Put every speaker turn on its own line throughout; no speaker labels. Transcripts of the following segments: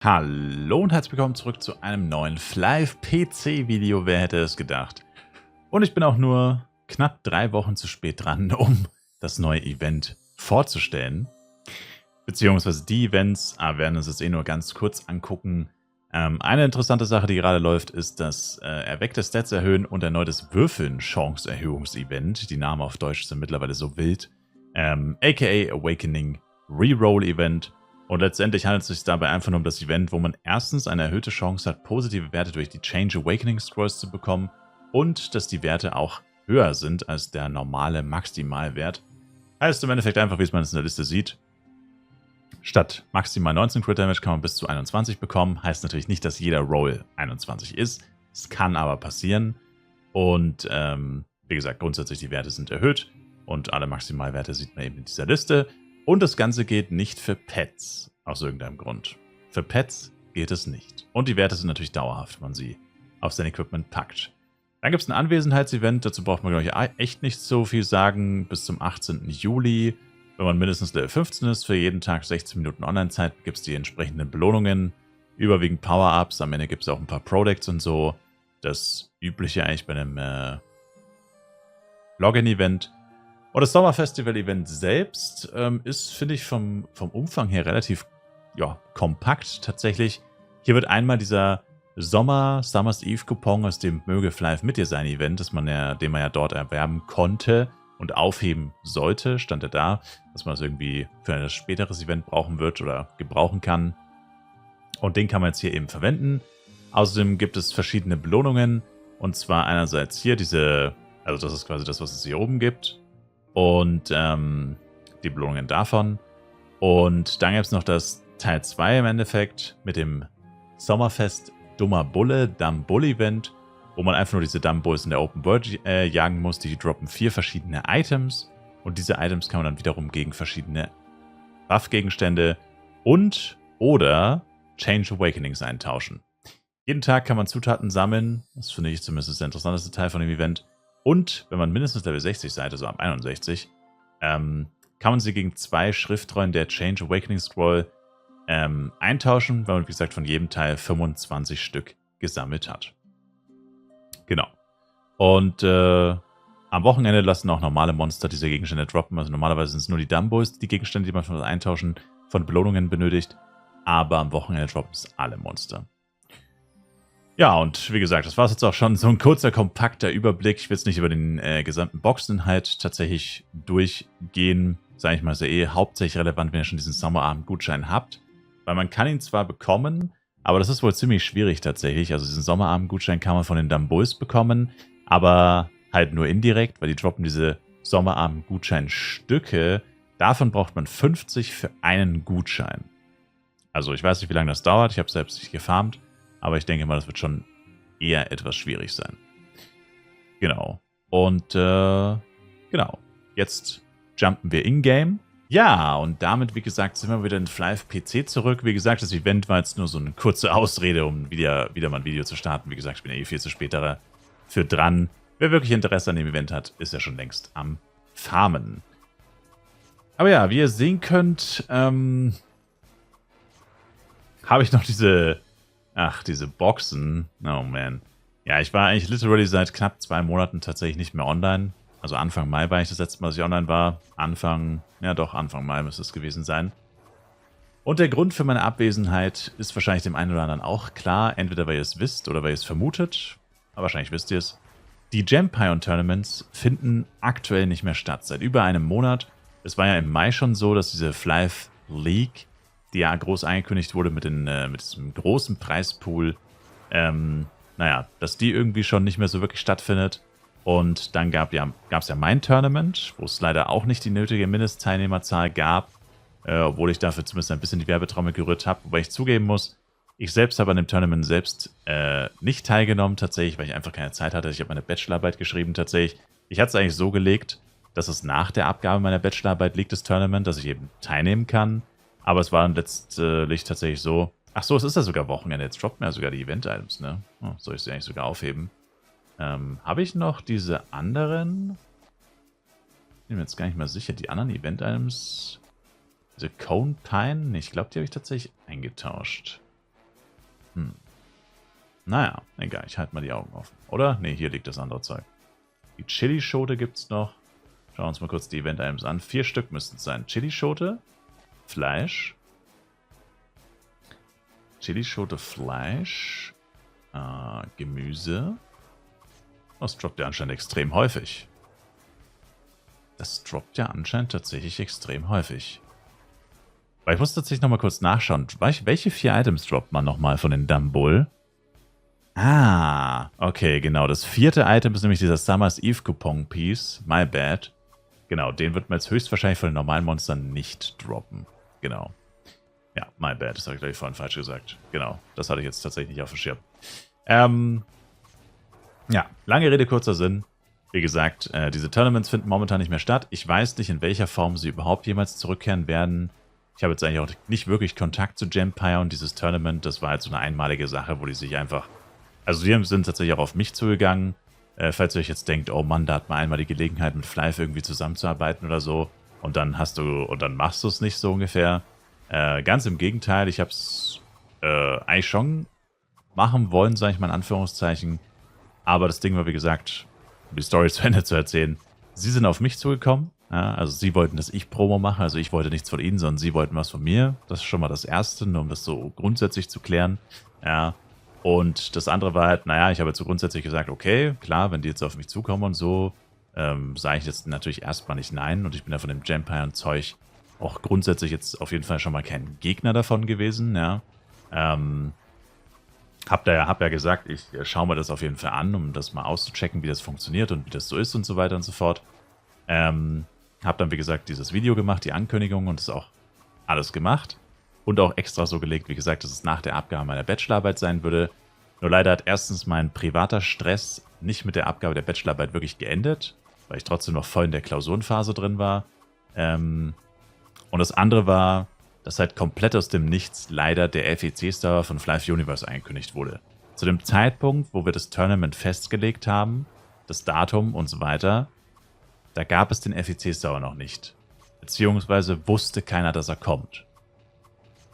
Hallo und herzlich willkommen zurück zu einem neuen Flive-PC-Video. Wer hätte es gedacht? Und ich bin auch nur knapp 3 Wochen zu spät dran, um das neue Event vorzustellen. Beziehungsweise die Events, aber wir werden uns jetzt nur ganz kurz angucken. Eine interessante Sache, die gerade läuft, ist das erweckte Stats erhöhen und erneutes Würfeln Chance-Erhöhungs-Event. Die Namen auf Deutsch sind mittlerweile so wild. aka Awakening Reroll Event. Und letztendlich handelt es sich dabei einfach nur um das Event, wo man erstens eine erhöhte Chance hat, positive Werte durch die Change Awakening Scrolls zu bekommen und dass die Werte auch höher sind als der normale Maximalwert. Heißt im Endeffekt einfach, wie es man in der Liste sieht, statt maximal 19 Crit Damage kann man bis zu 21 bekommen. Heißt natürlich nicht, dass jeder Roll 21 ist. Es kann aber passieren. Und wie gesagt, grundsätzlich die Werte sind erhöht und alle Maximalwerte sieht man eben in dieser Liste. Und das Ganze geht nicht für Pets, aus irgendeinem Grund. Für Pets geht es nicht. Und die Werte sind natürlich dauerhaft, wenn man sie auf sein Equipment packt. Dann gibt es ein Anwesenheitsevent, dazu braucht man, glaube ich, echt nicht so viel sagen. Bis zum 18. Juli, wenn man mindestens Level 15 ist, für jeden Tag 16 Minuten Online-Zeit, gibt es die entsprechenden Belohnungen. Überwiegend Power-Ups, am Ende gibt es auch ein paar Products und so. Das Übliche eigentlich bei einem Login-Event. Und das Sommerfestival-Event selbst ist, finde ich, vom Umfang her relativ kompakt tatsächlich. Hier wird einmal dieser Summer's Eve-Coupon aus dem Möge Flive mit dir sein Event, den man ja dort erwerben konnte und aufheben sollte, stand er da, dass man das irgendwie für ein späteres Event brauchen wird oder gebrauchen kann. Und den kann man jetzt hier eben verwenden. Außerdem gibt es verschiedene Belohnungen. Und zwar einerseits hier also das ist quasi das, was es hier oben gibt. Und die Belohnungen davon. Und dann gibt es noch das Teil 2 im Endeffekt mit dem Sommerfest Dummer Bulle, Dumb Bull Event, wo man einfach nur diese Dumb Bulls in der Open World jagen muss. Die droppen 4 verschiedene Items. Und diese Items kann man dann wiederum gegen verschiedene Buff-Gegenstände und oder Change Awakenings eintauschen. Jeden Tag kann man Zutaten sammeln. Das finde ich zumindest der interessanteste Teil von dem Event. Und wenn man mindestens Level 60 seid, also ab 61, kann man sie gegen 2 Schriftrollen der Change Awakening Scroll eintauschen, weil man, wie gesagt, von jedem Teil 25 Stück gesammelt hat. Genau. Und am Wochenende lassen auch normale Monster diese Gegenstände droppen. Also normalerweise sind es nur die Dumbos, die Gegenstände, die man von Eintauschen von Belohnungen benötigt. Aber am Wochenende droppen es alle Monster. Ja, und wie gesagt, das war es jetzt auch schon. So ein kurzer, kompakter Überblick. Ich will jetzt nicht über den gesamten Boxinhalt tatsächlich durchgehen. Sage ich mal, ist ja hauptsächlich relevant, wenn ihr schon diesen Sommerabend-Gutschein habt. Weil man kann ihn zwar bekommen, aber das ist wohl ziemlich schwierig tatsächlich. Also diesen Sommerabend-Gutschein kann man von den Dumbos bekommen, aber halt nur indirekt, weil die droppen diese Sommerabend-Gutscheinstücke. Davon braucht man 50 für einen Gutschein. Also ich weiß nicht, wie lange das dauert. Ich habe selbst nicht gefarmt. Aber ich denke mal, das wird schon eher etwas schwierig sein. Genau. Und genau. Jetzt jumpen wir in-game. Ja, und damit, wie gesagt, sind wir wieder in Flive PC zurück. Wie gesagt, das Event war jetzt nur so eine kurze Ausrede, um wieder mal ein Video zu starten. Wie gesagt, ich bin ja viel zu spät für dran. Wer wirklich Interesse an dem Event hat, ist ja schon längst am Farmen. Aber ja, wie ihr sehen könnt, habe ich noch diese Boxen. Oh man. Ja, ich war eigentlich literally seit knapp 2 Monaten tatsächlich nicht mehr online. Also Anfang Mai war ich das letzte Mal, dass ich online war. Anfang Mai müsste es gewesen sein. Und der Grund für meine Abwesenheit ist wahrscheinlich dem einen oder anderen auch klar. Entweder weil ihr es wisst oder weil ihr es vermutet. Aber wahrscheinlich wisst ihr es. Die Gempion Tournaments finden aktuell nicht mehr statt. Seit über einem Monat. Es war ja im Mai schon so, dass diese Flive League, die ja groß angekündigt wurde mit diesem großen Preispool, dass die irgendwie schon nicht mehr so wirklich stattfindet. Und dann gab es ja mein Tournament, wo es leider auch nicht die nötige Mindestteilnehmerzahl gab, obwohl ich dafür zumindest ein bisschen die Werbetrommel gerührt habe. Wobei ich zugeben muss, ich selbst habe an dem Tournament selbst nicht teilgenommen tatsächlich, weil ich einfach keine Zeit hatte. Ich habe meine Bachelorarbeit geschrieben tatsächlich. Ich hatte es eigentlich so gelegt, dass es nach der Abgabe meiner Bachelorarbeit liegt, das Tournament, dass ich eben teilnehmen kann. Aber es war dann letztlich tatsächlich so. Ach so, es ist ja sogar Wochenende. Jetzt droppt mir ja sogar die Event-Items, ne? Oh, soll ich sie eigentlich sogar aufheben? Habe ich noch diese anderen? Ich bin mir jetzt gar nicht mal sicher. Die anderen Event-Items. Diese Cone Pine? Nee, ich glaube, die habe ich tatsächlich eingetauscht. Naja, egal, ich halte mal die Augen offen. Oder? Ne, hier liegt das andere Zeug. Die Chili-Schote gibt's noch. Schauen wir uns mal kurz die Event-Items an. 4 Stück müssten es sein. Chili-Schote, Fleisch. Chili-Schote, Fleisch. Gemüse. Das droppt ja anscheinend extrem häufig. Das droppt ja anscheinend tatsächlich extrem häufig. Weil ich muss tatsächlich nochmal kurz nachschauen. Welche 4 Items droppt man nochmal von den Dumbull? Ah, okay, genau. Das 4. Item ist nämlich dieser Summer's Eve Coupon Piece. My bad. Genau, den wird man jetzt höchstwahrscheinlich von den normalen Monstern nicht droppen. Genau. Ja, my bad. Das habe ich gleich vorhin falsch gesagt. Genau, das hatte ich jetzt tatsächlich nicht auf dem Schirm. Ja, lange Rede, kurzer Sinn. Wie gesagt, diese Tournaments finden momentan nicht mehr statt. Ich weiß nicht, in welcher Form sie überhaupt jemals zurückkehren werden. Ich habe jetzt eigentlich auch nicht wirklich Kontakt zu Gempire und dieses Tournament, das war halt so eine einmalige Sache, wo die sich einfach... Also die sind tatsächlich auch auf mich zugegangen. Falls ihr euch jetzt denkt, oh Mann, da hat man einmal die Gelegenheit, mit Flyve irgendwie zusammenzuarbeiten oder so. Und dann machst du es nicht so ungefähr. Ganz im Gegenteil, ich habe es eigentlich schon machen wollen, sage ich mal in Anführungszeichen. Aber das Ding war, wie gesagt, um die Story zu Ende zu erzählen, sie sind auf mich zugekommen. Ja, also sie wollten, dass ich Promo mache. Also ich wollte nichts von ihnen, sondern sie wollten was von mir. Das ist schon mal das Erste, nur um das so grundsätzlich zu klären. Ja. Und das andere war halt, naja, ich habe jetzt so grundsätzlich gesagt, okay, klar, wenn die jetzt auf mich zukommen und so, sage ich jetzt natürlich erstmal nicht nein. Und ich bin ja von dem Gempire und Zeug auch grundsätzlich jetzt auf jeden Fall schon mal kein Gegner davon gewesen, ja. Hab ja gesagt, ich schaue mir das auf jeden Fall an, um das mal auszuchecken, wie das funktioniert und wie das so ist und so weiter und so fort. Hab dann, wie gesagt, dieses Video gemacht, die Ankündigung und das auch alles gemacht. Und auch extra so gelegt, wie gesagt, dass es nach der Abgabe meiner Bachelorarbeit sein würde. Nur leider hat erstens mein privater Stress nicht mit der Abgabe der Bachelorarbeit wirklich geendet, weil ich trotzdem noch voll in der Klausurenphase drin war. Und das andere war, dass halt komplett aus dem Nichts leider der FEC-Server von Flyve Universe angekündigt wurde. Zu dem Zeitpunkt, wo wir das Tournament festgelegt haben, das Datum und so weiter, da gab es den FEC-Server noch nicht. Beziehungsweise wusste keiner, dass er kommt.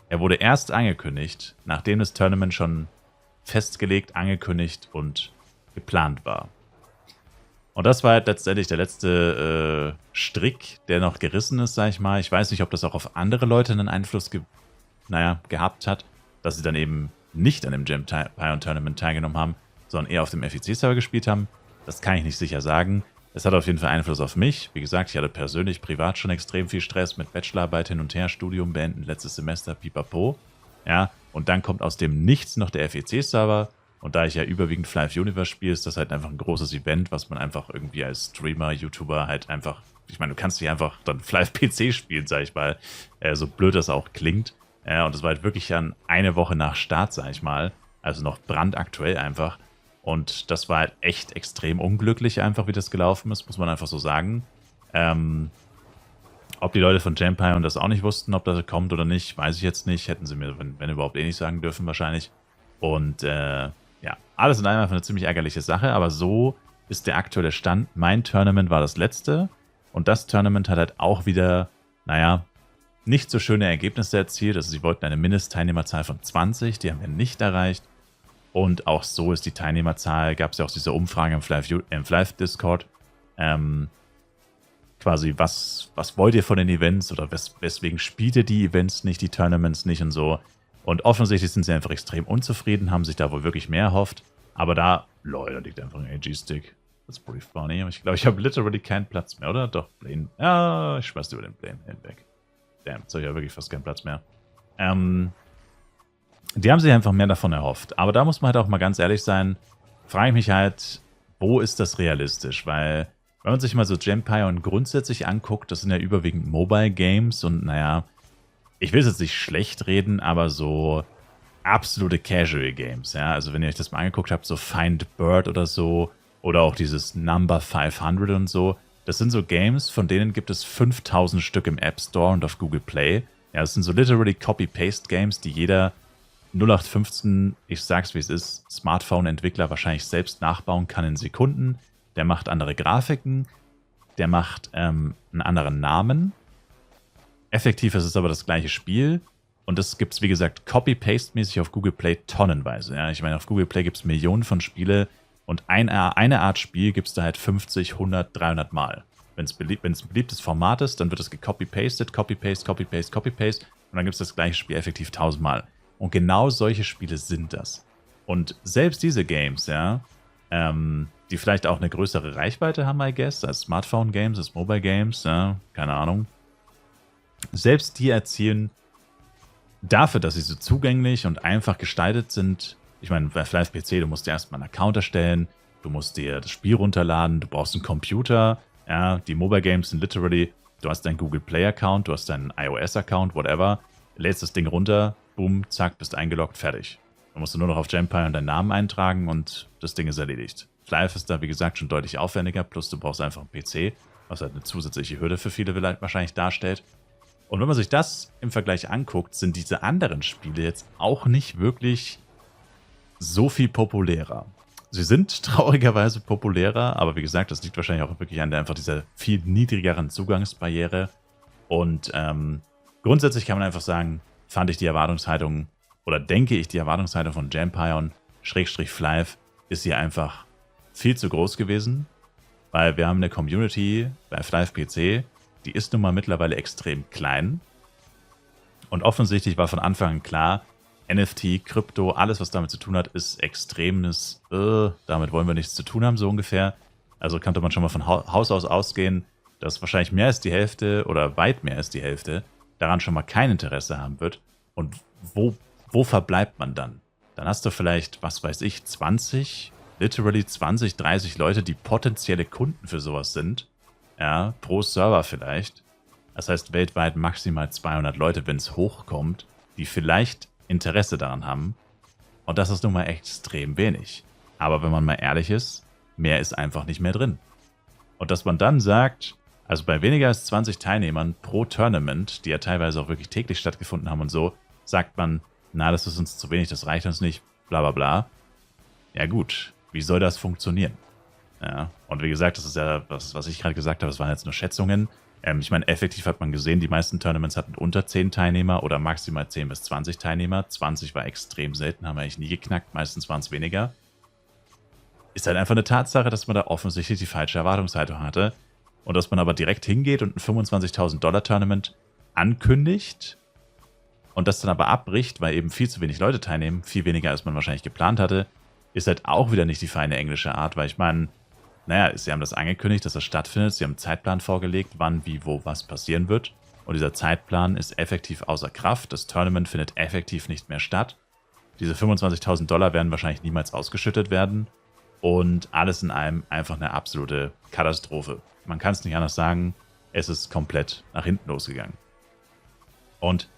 Er wurde erst angekündigt, nachdem das Tournament schon festgelegt, angekündigt und geplant war. Und das war halt letztendlich der letzte Strick, der noch gerissen ist, sag ich mal. Ich weiß nicht, ob das auch auf andere Leute einen Einfluss gehabt hat, dass sie dann eben nicht an dem Gempire Tournament teilgenommen haben, sondern eher auf dem FEC-Server gespielt haben. Das kann ich nicht sicher sagen. Es hat auf jeden Fall Einfluss auf mich. Wie gesagt, ich hatte persönlich privat schon extrem viel Stress mit Bachelorarbeit hin und her, Studium beenden, letztes Semester, pipapo. Ja, und dann kommt aus dem Nichts noch der FEC-Server. Und da ich ja überwiegend Flyve Universe spiele, ist das halt einfach ein großes Event, was man einfach irgendwie als Streamer, YouTuber halt einfach... Ich meine, du kannst nicht einfach dann Flyve PC spielen, sag ich mal. So blöd das auch klingt. Und das war halt wirklich dann eine Woche nach Start, sag ich mal. Also noch brandaktuell einfach. Und das war halt echt extrem unglücklich einfach, wie das gelaufen ist, muss man einfach so sagen. Ob die Leute von Gempire und das auch nicht wussten, ob das kommt oder nicht, weiß ich jetzt nicht. Hätten sie mir, wenn überhaupt, eh nicht sagen dürfen wahrscheinlich. Und ja, alles in allem einfach eine ziemlich ärgerliche Sache, aber so ist der aktuelle Stand. Mein Tournament war das letzte und das Tournament hat halt auch wieder, naja, nicht so schöne Ergebnisse erzielt. Also sie wollten eine Mindestteilnehmerzahl von 20, die haben wir nicht erreicht. Und auch so ist die Teilnehmerzahl, gab es ja auch diese Umfrage im Flyve Discord. Quasi, was wollt ihr von den Events oder weswegen spielt ihr die Events nicht, die Tournaments nicht und so. Und offensichtlich sind sie einfach extrem unzufrieden, haben sich da wohl wirklich mehr erhofft. Aber da liegt einfach ein AG-Stick. That's pretty funny. Aber ich glaube, ich habe literally keinen Platz mehr, oder? Doch, Plane. Ja, ich schmeiß über den Plane hinweg. Damn, jetzt habe ich ja wirklich fast keinen Platz mehr. Die haben sich einfach mehr davon erhofft. Aber da muss man halt auch mal ganz ehrlich sein, frage ich mich halt, wo ist das realistisch? Weil, wenn man sich mal so Gempire und grundsätzlich anguckt, das sind ja überwiegend Mobile Games und naja, ich will es jetzt nicht schlecht reden, aber so absolute Casual Games, ja. Also wenn ihr euch das mal angeguckt habt, so Find Bird oder so, oder auch dieses Number 500 und so, das sind so Games, von denen gibt es 5000 Stück im App Store und auf Google Play. Ja, das sind so literally Copy-Paste-Games, die jeder 0815, ich sag's wie es ist, Smartphone-Entwickler wahrscheinlich selbst nachbauen kann in Sekunden. Der macht andere Grafiken, der macht einen anderen Namen. Effektiv ist es aber das gleiche Spiel Und das gibt es, wie gesagt, Copy-Paste-mäßig auf Google Play tonnenweise. Ja? Ich meine, auf Google Play gibt es Millionen von Spiele und eine Art Spiel gibt es da halt 50, 100, 300 Mal. Wenn es ein beliebtes Format ist, dann wird es gecopy-pasted, Copy-Paste, Copy-Paste, Copy-Paste und dann gibt es das gleiche Spiel effektiv 1000 Mal. Und genau solche Spiele sind das. Und selbst diese Games, ja, die vielleicht auch eine größere Reichweite haben, I guess, als Smartphone-Games, als Mobile-Games, ja, keine Ahnung. Selbst die erzielen dafür, dass sie so zugänglich und einfach gestaltet sind. Ich meine, bei Flive PC, du musst dir erstmal einen Account erstellen, du musst dir das Spiel runterladen, du brauchst einen Computer. Ja, die Mobile Games sind literally, du hast deinen Google Play Account, du hast deinen iOS Account, whatever, lädst das Ding runter, boom, zack, bist eingeloggt, fertig. Dann musst du nur noch auf Genpire und deinen Namen eintragen und das Ding ist erledigt. Flive ist da, wie gesagt, schon deutlich aufwendiger, plus du brauchst einfach einen PC, was halt eine zusätzliche Hürde für viele wahrscheinlich darstellt. Und wenn man sich das im Vergleich anguckt, sind diese anderen Spiele jetzt auch nicht wirklich so viel populärer. Sie sind traurigerweise populärer, aber wie gesagt, das liegt wahrscheinlich auch wirklich an einfach dieser viel niedrigeren Zugangsbarriere. Und grundsätzlich kann man einfach sagen, fand ich die Erwartungshaltung oder denke ich, die Erwartungshaltung von Genpire / Flive ist hier einfach viel zu groß gewesen, weil wir haben eine Community bei Flive PC, die ist nun mal mittlerweile extrem klein. Und offensichtlich war von Anfang an klar, NFT, Krypto, alles, was damit zu tun hat, ist extremes, damit wollen wir nichts zu tun haben, so ungefähr. Also könnte man schon mal von Haus aus ausgehen, dass wahrscheinlich mehr als die Hälfte oder weit mehr als die Hälfte daran schon mal kein Interesse haben wird. Und wo verbleibt man dann? Dann hast du vielleicht, was weiß ich, 20, 30 Leute, die potenzielle Kunden für sowas sind. Ja, pro Server vielleicht. Das heißt weltweit maximal 200 Leute, wenn es hochkommt, die vielleicht Interesse daran haben. Und das ist nun mal extrem wenig. Aber wenn man mal ehrlich ist, mehr ist einfach nicht mehr drin. Und dass man dann sagt, also bei weniger als 20 Teilnehmern pro Tournament, die ja teilweise auch wirklich täglich stattgefunden haben und so, sagt man, na, das ist uns zu wenig, das reicht uns nicht, bla bla bla. Ja gut, wie soll das funktionieren? Ja, und wie gesagt, das ist ja das, was ich gerade gesagt habe, das waren jetzt nur Schätzungen. Ich meine, effektiv hat man gesehen, die meisten Tournaments hatten unter 10 Teilnehmer oder maximal 10 bis 20 Teilnehmer. 20 war extrem selten, haben wir eigentlich nie geknackt, meistens waren es weniger. Ist halt einfach eine Tatsache, dass man da offensichtlich die falsche Erwartungshaltung hatte und dass man aber direkt hingeht und ein 25.000 $ Tournament ankündigt und das dann aber abbricht, weil eben viel zu wenig Leute teilnehmen, viel weniger als man wahrscheinlich geplant hatte, ist halt auch wieder nicht die feine englische Art, weil ich meine, naja, sie haben das angekündigt, dass das stattfindet. Sie haben einen Zeitplan vorgelegt, wann, wie, wo, was passieren wird. Und dieser Zeitplan ist effektiv außer Kraft. Das Tournament findet effektiv nicht mehr statt. Diese 25.000 $ werden wahrscheinlich niemals ausgeschüttet werden. Und alles in allem einfach eine absolute Katastrophe. Man kann es nicht anders sagen. Es ist komplett nach hinten losgegangen. Und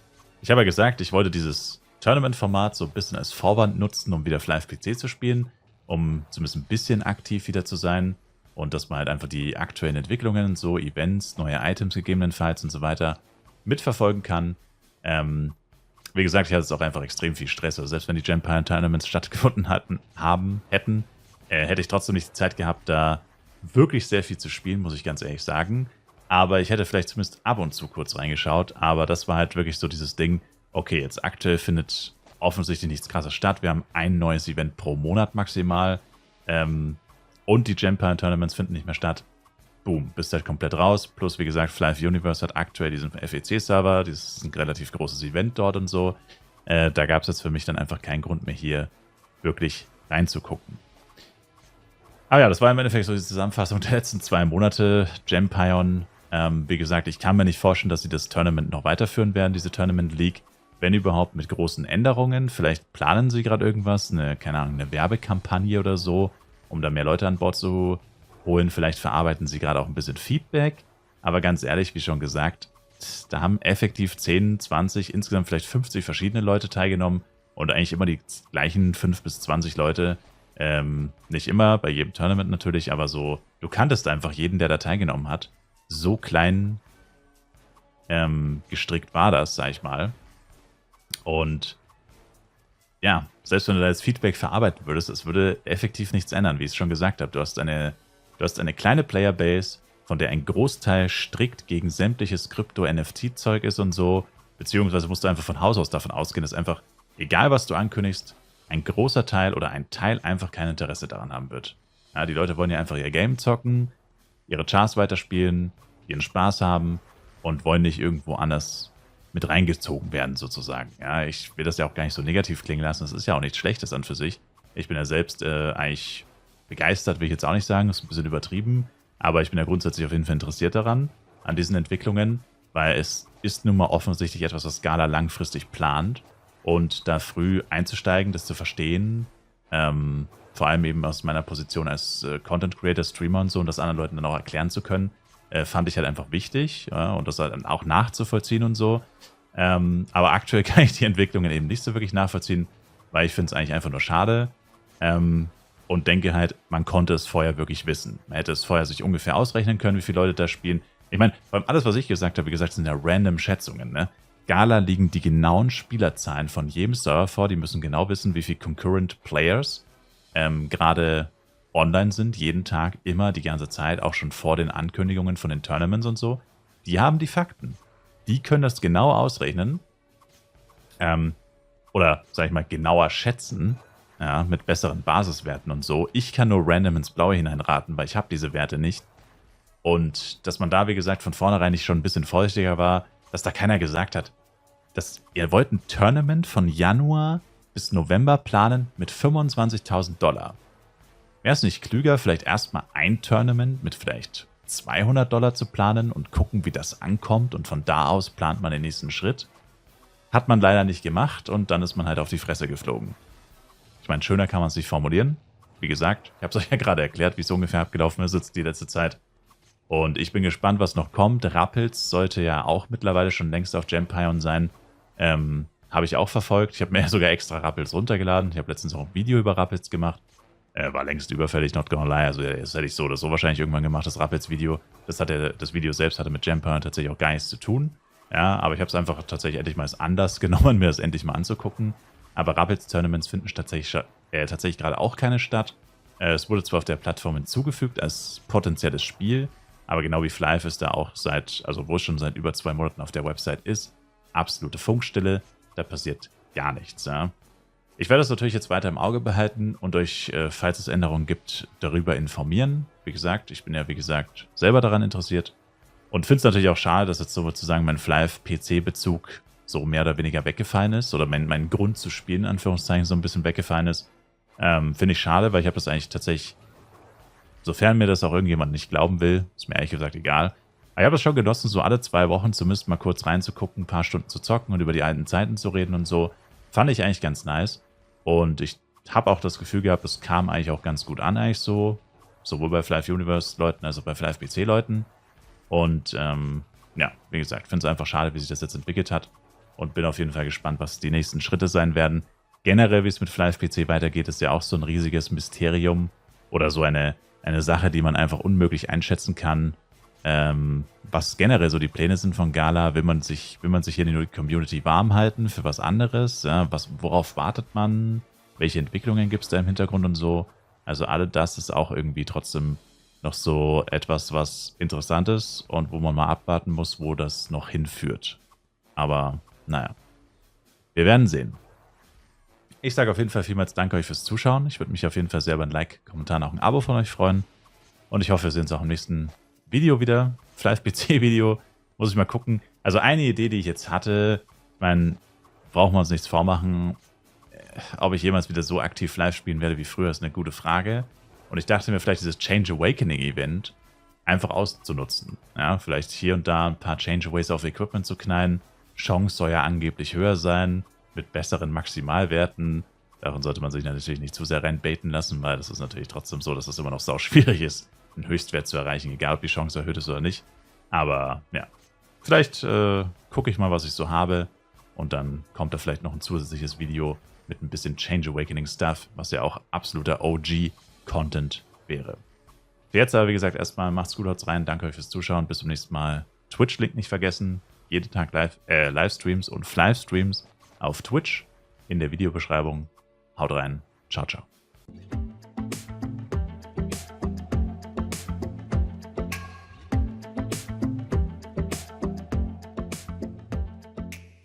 ich habe ja gesagt, ich wollte dieses Tournament-Format so ein bisschen als Vorwand nutzen, um wieder Flive PC zu spielen, um zumindest ein bisschen aktiv wieder zu sein und dass man halt einfach die aktuellen Entwicklungen, so Events, neue Items gegebenenfalls und so weiter mitverfolgen kann. Wie gesagt, ich hatte jetzt auch einfach extrem viel Stress. Also selbst wenn die Genpire Tournaments stattgefunden hätten, hätte ich trotzdem nicht die Zeit gehabt, da wirklich sehr viel zu spielen, muss ich ganz ehrlich sagen. Aber ich hätte vielleicht zumindest ab und zu kurz reingeschaut. Aber das war halt wirklich so dieses Ding, okay, jetzt aktuell findet offensichtlich nichts Krasses statt. Wir haben ein neues Event pro Monat maximal. Und die Genpire Tournaments finden nicht mehr statt. Boom, bist halt komplett raus. Plus, wie gesagt, Flive Universe hat aktuell diesen FEC-Server. Das ist ein relativ großes Event dort und so. Da gab es jetzt für mich dann einfach keinen Grund mehr, hier wirklich reinzugucken. Aber ja, das war im Endeffekt so die Zusammenfassung der letzten 2 Monate. Genpire, wie gesagt, ich kann mir nicht vorstellen, dass sie das Tournament noch weiterführen werden, diese Tournament League. Wenn überhaupt mit großen Änderungen. Vielleicht planen sie gerade irgendwas, keine Ahnung, eine Werbekampagne oder so, um da mehr Leute an Bord zu holen. Vielleicht verarbeiten sie gerade auch ein bisschen Feedback. Aber ganz ehrlich, wie schon gesagt, da haben effektiv 10, 20, insgesamt vielleicht 50 verschiedene Leute teilgenommen und eigentlich immer die gleichen 5 bis 20 Leute. Nicht immer, bei jedem Tournament natürlich, aber so, du kanntest einfach jeden, der da teilgenommen hat. So klein gestrickt war das, sag ich mal. Und ja, selbst wenn du da jetzt Feedback verarbeiten würdest, es würde effektiv nichts ändern, wie ich es schon gesagt habe. Du hast eine kleine Playerbase, von der ein Großteil strikt gegen sämtliches Krypto-NFT-Zeug ist und so. Beziehungsweise musst du einfach von Haus aus davon ausgehen, dass einfach, egal was du ankündigst, ein großer Teil oder ein Teil einfach kein Interesse daran haben wird. Ja, die Leute wollen ja einfach ihr Game zocken, ihre Chars weiterspielen, ihren Spaß haben und wollen nicht irgendwo anders mit reingezogen werden, sozusagen. Ja, ich will das ja auch gar nicht so negativ klingen lassen. Das ist ja auch nichts Schlechtes an für sich. Ich bin ja selbst eigentlich begeistert, will ich jetzt auch nicht sagen. Das ist ein bisschen übertrieben. Aber ich bin ja grundsätzlich auf jeden Fall interessiert daran, an diesen Entwicklungen, weil es ist nun mal offensichtlich etwas, was Gala langfristig plant. Und da früh einzusteigen, das zu verstehen, vor allem eben aus meiner Position als Content Creator, Streamer und so, und das anderen Leuten dann auch erklären zu können, fand ich halt einfach wichtig, ja, und das halt dann auch nachzuvollziehen und so. Aber aktuell kann ich die Entwicklungen eben nicht so wirklich nachvollziehen, weil ich finde es eigentlich einfach nur schade. Und denke halt, man konnte es vorher wirklich wissen. Man hätte es vorher sich ungefähr ausrechnen können, wie viele Leute da spielen. Ich meine, alles, was ich gesagt habe, wie gesagt, sind ja random Schätzungen, ne? Gala liegen die genauen Spielerzahlen von jedem Server vor. Die müssen genau wissen, wie viele Concurrent Players gerade online sind. Jeden Tag, immer, die ganze Zeit, auch schon vor den Ankündigungen von den Tournaments und so. Die haben die Fakten. Die können das genau ausrechnen. Oder, sag ich mal, genauer schätzen. Ja, mit besseren Basiswerten und so. Ich kann nur random ins Blaue hineinraten, weil ich habe diese Werte nicht. Und dass man da, wie gesagt, von vornherein nicht schon ein bisschen vorsichtiger war, dass da keiner gesagt hat, dass ihr wollt ein Tournament von Januar bis November planen mit 25.000 $. Wäre es nicht klüger, vielleicht erstmal ein Tournament mit vielleicht 200 $ zu planen und gucken, wie das ankommt, und von da aus plant man den nächsten Schritt? Hat man leider nicht gemacht und dann ist man halt auf die Fresse geflogen. Ich meine, schöner kann man es nicht formulieren. Wie gesagt, ich habe es euch ja gerade erklärt, wie es ungefähr abgelaufen ist jetzt die letzte Zeit. Und ich bin gespannt, was noch kommt. Rappels sollte ja auch mittlerweile schon längst auf Gempion sein. Habe ich auch verfolgt. Ich habe mir sogar extra Rappels runtergeladen. Ich habe letztens auch ein Video über Rappels gemacht. War längst überfällig, not gonna lie. Also das hätte ich so oder so wahrscheinlich irgendwann gemacht, das Rappels-Video. Das Video selbst hatte mit Gempion tatsächlich auch gar nichts zu tun. Ja, aber ich habe es einfach tatsächlich endlich mal als Anlass genommen, mir das endlich mal anzugucken. Aber Rappels-Tournaments finden tatsächlich gerade auch keine statt. Es wurde zwar auf der Plattform hinzugefügt als potenzielles Spiel, aber genau wie Flive ist da auch wo es schon seit über 2 Monaten auf der Website ist, absolute Funkstille. Da passiert gar nichts. Ja. Ich werde das natürlich jetzt weiter im Auge behalten und euch, falls es Änderungen gibt, darüber informieren. Wie gesagt, ich bin ja, selber daran interessiert. Und finde es natürlich auch schade, dass jetzt sozusagen mein Flive-PC-Bezug so mehr oder weniger weggefallen ist. Oder mein Grund zu spielen, in Anführungszeichen, so ein bisschen weggefallen ist. Finde ich schade, weil ich habe das eigentlich tatsächlich, sofern mir das auch irgendjemand nicht glauben will, ist mir ehrlich gesagt egal. Aber ich habe es schon genossen, so alle 2 Wochen zumindest mal kurz reinzugucken, ein paar Stunden zu zocken und über die alten Zeiten zu reden und so. Fand ich eigentlich ganz nice. Und ich habe auch das Gefühl gehabt, es kam eigentlich auch ganz gut an, eigentlich so. Sowohl bei Flive Universe-Leuten als auch bei Flive PC-Leuten. Und ja, wie gesagt, finde es einfach schade, wie sich das jetzt entwickelt hat. Und bin auf jeden Fall gespannt, was die nächsten Schritte sein werden. Generell, wie es mit Flive PC weitergeht, ist ja auch so ein riesiges Mysterium. Oder so eine Sache, die man einfach unmöglich einschätzen kann. Was generell so die Pläne sind von Gala. Will man sich hier in die Community warm halten für was anderes? Ja, worauf wartet man? Welche Entwicklungen gibt es da im Hintergrund und so? Also all das ist auch irgendwie trotzdem noch so etwas, was interessant ist und wo man mal abwarten muss, wo das noch hinführt. Aber naja, wir werden sehen. Ich sage auf jeden Fall vielmals Danke euch fürs Zuschauen. Ich würde mich auf jeden Fall sehr über ein Like, Kommentar und auch ein Abo von euch freuen. Und ich hoffe, wir sehen uns auch im nächsten Video wieder. Flive PC-Video. Muss ich mal gucken. Also eine Idee, die ich jetzt hatte, ich meine, brauchen wir uns nichts vormachen. Ob ich jemals wieder so aktiv live spielen werde wie früher, ist eine gute Frage. Und ich dachte mir, vielleicht dieses Change Awakening Event einfach auszunutzen. Ja, vielleicht hier und da ein paar Changeaways auf Equipment zu knallen. Chance soll ja angeblich höher sein, mit besseren Maximalwerten. Davon sollte man sich natürlich nicht zu sehr reinbaiten lassen, weil das ist natürlich trotzdem so, dass es immer noch sau schwierig ist, einen Höchstwert zu erreichen, egal ob die Chance erhöht ist oder nicht. Aber ja, vielleicht gucke ich mal, was ich so habe, und dann kommt da vielleicht noch ein zusätzliches Video mit ein bisschen Change Awakening Stuff, was ja auch absoluter OG-Content wäre. Für jetzt aber, wie gesagt, erstmal macht's gut, haut's rein, danke euch fürs Zuschauen, bis zum nächsten Mal. Twitch-Link nicht vergessen, jeden Tag Livestreams und Flive-Streams auf Twitch in der Videobeschreibung. Haut rein, ciao, ciao.